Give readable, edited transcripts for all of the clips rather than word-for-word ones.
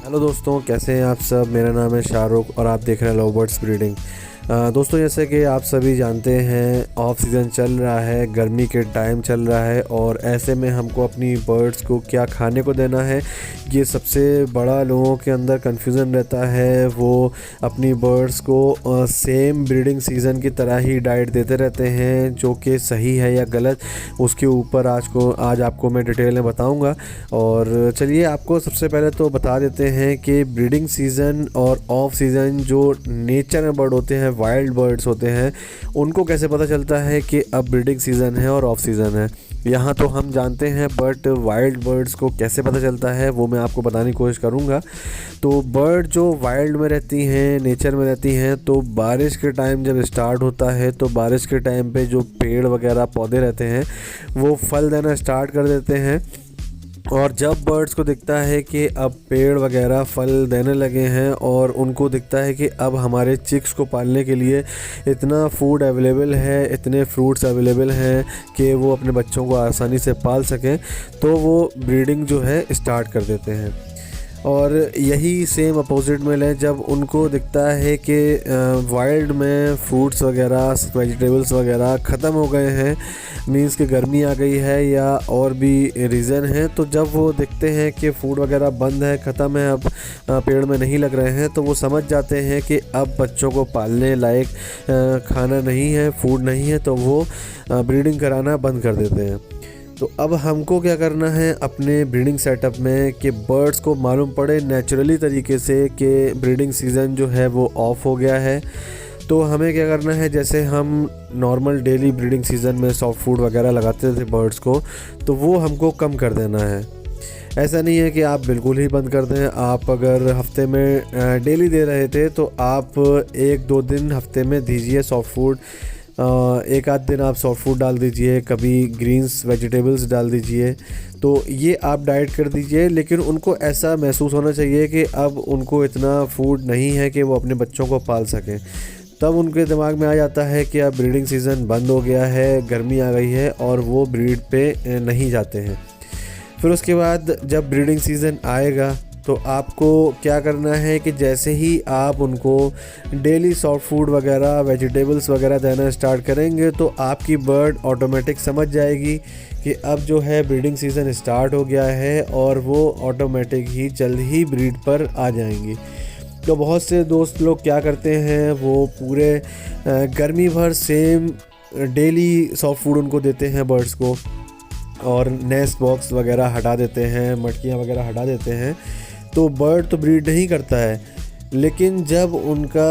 Hello दोस्तों, कैसे हैं आप सब। मेरा नाम है शाहरुख और आप देख रहे हैं लव बर्ड्स ब्रीडिंग। दोस्तों, जैसे कि आप सभी जानते हैं, ऑफ सीज़न चल रहा है, गर्मी के टाइम चल रहा है और ऐसे में हमको अपनी बर्ड्स को क्या खाने को देना है, ये सबसे बड़ा लोगों के अंदर कन्फ्यूज़न रहता है। वो अपनी बर्ड्स को सेम ब्रीडिंग सीज़न की तरह ही डाइट देते रहते हैं, जो कि सही है या गलत, उसके ऊपर आज आपको मैं डिटेल में बताऊंगा। और चलिए, आपको सबसे पहले तो बता देते हैं कि ब्रीडिंग सीज़न और ऑफ सीज़न जो नेचर में बर्ड होते हैं, वाइल्ड बर्ड्स होते हैं, उनको कैसे पता चलता है कि अब ब्रीडिंग सीज़न है और ऑफ सीज़न है। यहाँ तो हम जानते हैं, बट वाइल्ड बर्ड्स को कैसे पता चलता है वो मैं आपको बताने की कोशिश करूँगा। तो बर्ड जो वाइल्ड में रहती हैं, नेचर में रहती हैं, तो बारिश के टाइम जब स्टार्ट होता है तो बारिश के टाइम पे जो पेड़ वगैरह पौधे रहते हैं वो फल देना स्टार्ट कर देते हैं। और जब बर्ड्स को दिखता है कि अब पेड़ वगैरह फल देने लगे हैं और उनको दिखता है कि अब हमारे चिक्स को पालने के लिए इतना फूड अवेलेबल है, इतने फ्रूट्स अवेलेबल हैं कि वो अपने बच्चों को आसानी से पाल सकें, तो वो ब्रीडिंग जो है स्टार्ट कर देते हैं। और यही सेम अपोजिट में है, जब उनको दिखता है कि वाइल्ड में फ्रूट्स वगैरह, वेजिटेबल्स वगैरह ख़त्म हो गए हैं, मींस कि गर्मी आ गई है या और भी रीज़न है, तो जब वो देखते हैं कि फूड वगैरह बंद है, ख़त्म है, अब पेड़ में नहीं लग रहे हैं, तो वो समझ जाते हैं कि अब बच्चों को पालने लायक खाना नहीं है, फूड नहीं है, तो वो ब्रीडिंग कराना बंद कर देते हैं। तो अब हमको क्या करना है अपने ब्रीडिंग सेटअप में कि बर्ड्स को मालूम पड़े नेचुरली तरीके से कि ब्रीडिंग सीज़न जो है वो ऑफ हो गया है। तो हमें क्या करना है, जैसे हम नॉर्मल डेली ब्रीडिंग सीज़न में सॉफ्ट फूड वगैरह लगाते थे बर्ड्स को, तो वो हमको कम कर देना है। ऐसा नहीं है कि आप बिल्कुल ही बंद कर दें। आप अगर हफ्ते में डेली दे रहे थे तो आप 1-2 दिन हफ्ते में दीजिए सॉफ्ट फूड। एक आध दिन आप सॉफ्ट फूड डाल दीजिए, कभी ग्रीन्स वेजिटेबल्स डाल दीजिए, तो ये आप डाइट कर दीजिए। लेकिन उनको ऐसा महसूस होना चाहिए कि अब उनको इतना फूड नहीं है कि वो अपने बच्चों को पाल सकें। तब उनके दिमाग में आ जाता है कि अब ब्रीडिंग सीज़न बंद हो गया है, गर्मी आ गई है, और वो ब्रीड पे नहीं जाते हैं। फिर उसके बाद जब ब्रीडिंग सीज़न आएगा तो आपको क्या करना है कि जैसे ही आप उनको डेली सॉफ्ट फूड वगैरह, वेजिटेबल्स वगैरह देना स्टार्ट करेंगे, तो आपकी बर्ड ऑटोमेटिक समझ जाएगी कि अब जो है ब्रीडिंग सीज़न स्टार्ट हो गया है, और वो ऑटोमेटिक ही जल्द ही ब्रीड पर आ जाएंगी। तो बहुत से दोस्त लोग क्या करते हैं, वो पूरे गर्मी भर सेम डेली सॉफ्ट फूड उनको देते हैं बर्ड्स को, और नेस्ट बॉक्स वगैरह हटा देते हैं, मटकियाँ वगैरह हटा देते हैं, तो बर्ड तो ब्रीड नहीं करता है। लेकिन जब उनका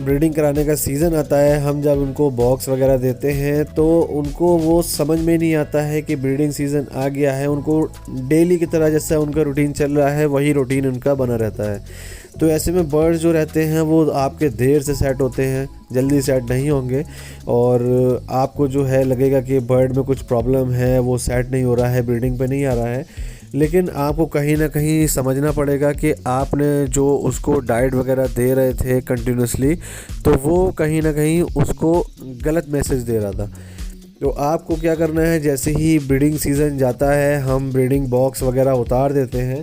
ब्रीडिंग कराने का सीज़न आता है, हम जब उनको बॉक्स वगैरह देते हैं, तो उनको वो समझ में नहीं आता है कि ब्रीडिंग सीज़न आ गया है। उनको डेली की तरह जैसा उनका रूटीन चल रहा है, वही रूटीन उनका बना रहता है। तो ऐसे में बर्ड्स जो रहते हैं वो आपके देर से सेट होते हैं, जल्दी सेट नहीं होंगे, और आपको जो है लगेगा कि बर्ड में कुछ प्रॉब्लम है, वो सेट नहीं हो रहा है, ब्रीडिंग पे नहीं आ रहा है। लेकिन आपको कहीं ना कहीं समझना पड़ेगा कि आपने जो उसको डाइट वगैरह दे रहे थे कंटिन्यूसली, तो वो कहीं ना कहीं उसको गलत मैसेज दे रहा था। तो आपको क्या करना है, जैसे ही ब्रीडिंग सीज़न जाता है, हम ब्रीडिंग बॉक्स वगैरह उतार देते हैं,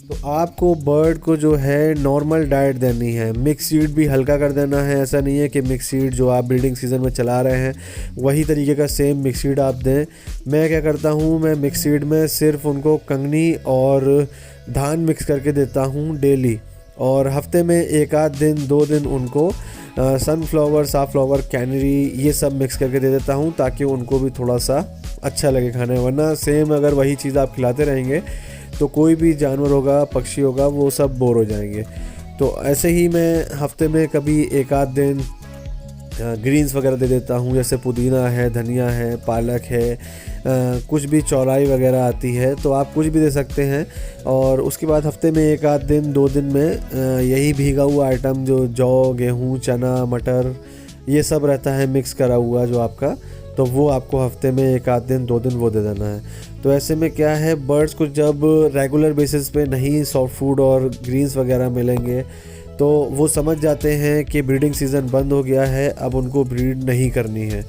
तो आपको बर्ड को जो है नॉर्मल डाइट देनी है। मिक्स सीड भी हल्का कर देना है। ऐसा नहीं है कि मिक्स सीड जो आप ब्रीडिंग सीज़न में चला रहे हैं वही तरीके का सेम मिक्स सीड आप दें। मैं क्या करता हूँ, मैं मिक्स सीड में सिर्फ उनको कंगनी और धान मिक्स करके देता हूँ डेली, और हफ्ते में 1 आध दिन 2 दिन उनको सनफ्लावर, साफ्लावर, कैनरी, ये सब मिक्स करके दे देता हूँ, ताकि उनको भी थोड़ा सा अच्छा लगे खाने। वरना सेम अगर वही चीज़ आप खिलाते रहेंगे तो कोई भी जानवर होगा, पक्षी होगा, वो सब बोर हो जाएंगे। तो ऐसे ही मैं हफ्ते में कभी 1 आध दिन ग्रीन्स वगैरह दे देता हूँ, जैसे पुदीना है, धनिया है, पालक है, कुछ भी चौलाई वगैरह आती है, तो आप कुछ भी दे सकते हैं। और उसके बाद हफ्ते में 1 आध दिन 2 दिन में यही भीगा हुआ आइटम जो जौ, गेहूँ, चना, मटर, ये सब रहता है मिक्स करा हुआ जो आपका, तो वो आपको हफ्ते में 1 आध दिन 2 दिन वो दे देना है। तो ऐसे में क्या है, बर्ड्स को जब रेगुलर बेसिस पे नहीं सॉफ्ट फूड और ग्रीन्स वगैरह मिलेंगे, तो वो समझ जाते हैं कि ब्रीडिंग सीज़न बंद हो गया है, अब उनको ब्रीड नहीं करनी है।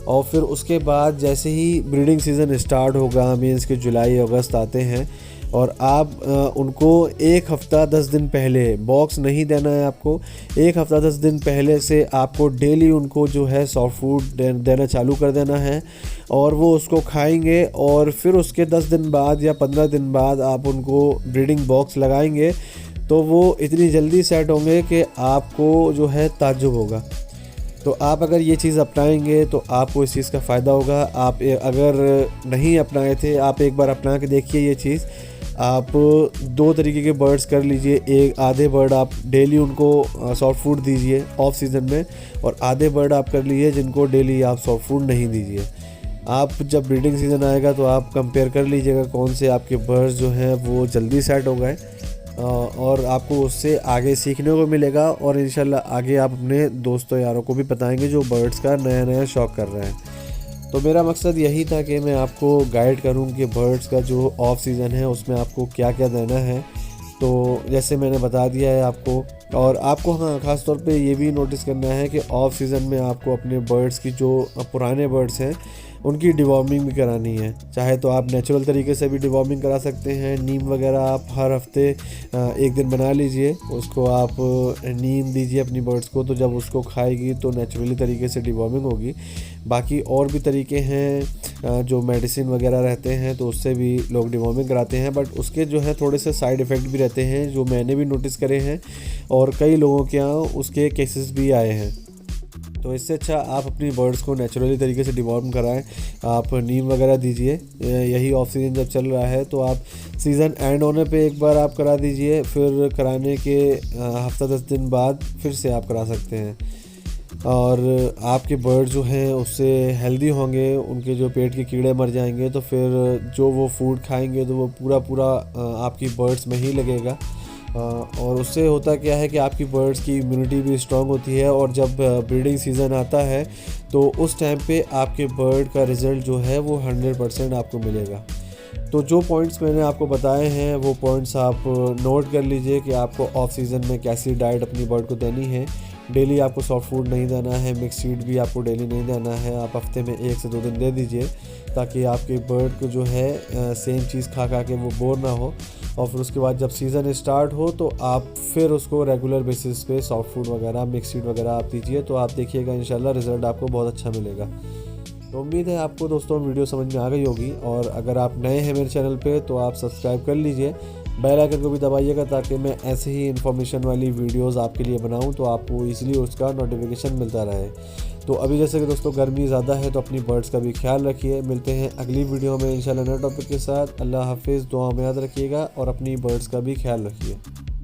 और फिर उसके बाद जैसे ही ब्रीडिंग सीज़न स्टार्ट होगा, मीन्स कि जुलाई अगस्त आते हैं, और आप उनको एक हफ़्ता 10 दिन पहले, बॉक्स नहीं देना है आपको, एक हफ़्ता 10 दिन पहले से आपको डेली उनको जो है सॉफ्ट फूड देना चालू कर देना है और वो उसको खाएंगे। और फिर उसके 10 दिन बाद या 15 दिन बाद आप उनको ब्रीडिंग बॉक्स लगाएंगे तो वो इतनी जल्दी सेट होंगे कि आपको जो है ताज्जुब होगा। तो आप अगर ये चीज़ अपनाएंगे तो आपको इस चीज़ का फ़ायदा होगा। आप अगर नहीं अपनाए थे, आप एक बार अपना के देखिए ये चीज़। आप 2 तरीके के बर्ड्स कर लीजिए। एक आधे बर्ड आप डेली उनको सॉफ्ट फूड दीजिए ऑफ सीज़न में, और आधे बर्ड आप कर लीजिए जिनको डेली आप सॉफ्ट फूड नहीं दीजिए। आप जब ब्रीडिंग सीज़न आएगा तो आप कंपेयर कर लीजिएगा कौन से आपके बर्ड्स जो हैं वो जल्दी सेट हो गए, और आपको उससे आगे सीखने को मिलेगा। और इंशाल्लाह आगे आप अपने दोस्तों यारों को भी बताएंगे जो बर्ड्स का नया नया शौक़ कर रहे हैं। तो मेरा मकसद यही था कि मैं आपको गाइड करूं कि बर्ड्स का जो ऑफ सीज़न है उसमें आपको क्या क्या देना है। तो जैसे मैंने बता दिया है आपको, और आपको हाँ ख़ास तौर पे ये भी नोटिस करना है कि ऑफ सीज़न में आपको अपने बर्ड्स की जो पुराने बर्ड्स हैं उनकी डिवॉर्मिंग भी करानी है। चाहे तो आप नेचुरल तरीके से भी डिवॉर्मिंग करा सकते हैं। नीम वगैरह आप हर हफ्ते एक दिन बना लीजिए, उसको आप नीम दीजिए अपनी बर्ड्स को, तो जब उसको खाएगी तो नेचुरली तरीके से डिवॉर्मिंग होगी। बाकी और भी तरीके हैं जो मेडिसिन वगैरह रहते हैं तो उससे भी लोग डिवॉर्मिंग कराते हैं, बट उसके जो है थोड़े से साइड इफ़ेक्ट भी रहते हैं जो मैंने भी नोटिस करे हैं और कई लोगों के यहाँ उसके केसेस भी आए हैं। तो इससे अच्छा आप अपनी बर्ड्स को नेचुरली तरीके से डिवॉर्म कराएं। आप नीम वगैरह दीजिए। यही ऑफ सीज़न जब चल रहा है तो आप सीज़न एंड होने पे एक बार आप करा दीजिए, फिर कराने के हफ्ता 10 दिन बाद फिर से आप करा सकते हैं। और आपके बर्ड जो हैं उससे हेल्दी होंगे, उनके जो पेट के कीड़े मर जाएंगे तो फिर जो वो फूड खाएंगे तो वो पूरा आपकी बर्ड्स में ही लगेगा। और उससे होता क्या है कि आपकी बर्ड्स की इम्यूनिटी भी स्ट्रांग होती है, और जब ब्रीडिंग सीज़न आता है तो उस टाइम पे आपके बर्ड का रिज़ल्ट जो है वो 100% आपको मिलेगा। तो जो पॉइंट्स मैंने आपको बताए हैं वो पॉइंट्स आप नोट कर लीजिए कि आपको ऑफ सीज़न में कैसी डाइट अपनी बर्ड को देनी है। डेली आपको सॉफ्ट फूड नहीं देना है, मिक्स फीड भी आपको डेली नहीं देना है। आप हफ्ते में 1 से 2 दिन दे दीजिए ताकि आपके बर्ड को जो है सेम चीज़ खा के वो बोर ना हो। और फिर उसके बाद जब सीज़न स्टार्ट हो तो आप फिर उसको रेगुलर बेसिस पे सॉफ्ट फूड वगैरह, मिक्स फीड वगैरह आप दीजिए, तो आप देखिएगा इंशाल्लाह रिज़ल्ट आपको बहुत अच्छा मिलेगा। तो उम्मीद है आपको दोस्तों वीडियो समझ में आ गई होगी, और अगर आप नए हैं मेरे चैनल पे तो आप सब्सक्राइब कर लीजिए, बेल आइकन को भी दबाइएगा ताकि मैं ऐसे ही इन्फॉर्मेशन वाली वीडियोस आपके लिए बनाऊं तो आपको इजीली उसका नोटिफिकेशन मिलता रहे। तो अभी जैसे कि दोस्तों गर्मी ज़्यादा है तो अपनी बर्ड्स का भी ख्याल रखिए। मिलते हैं अगली वीडियो में इंशाल्लाह नए टॉपिक के साथ। अल्लाह हाफिज़, दुआ में याद रखिएगा और अपनी बर्ड्स का भी ख्याल रखिए।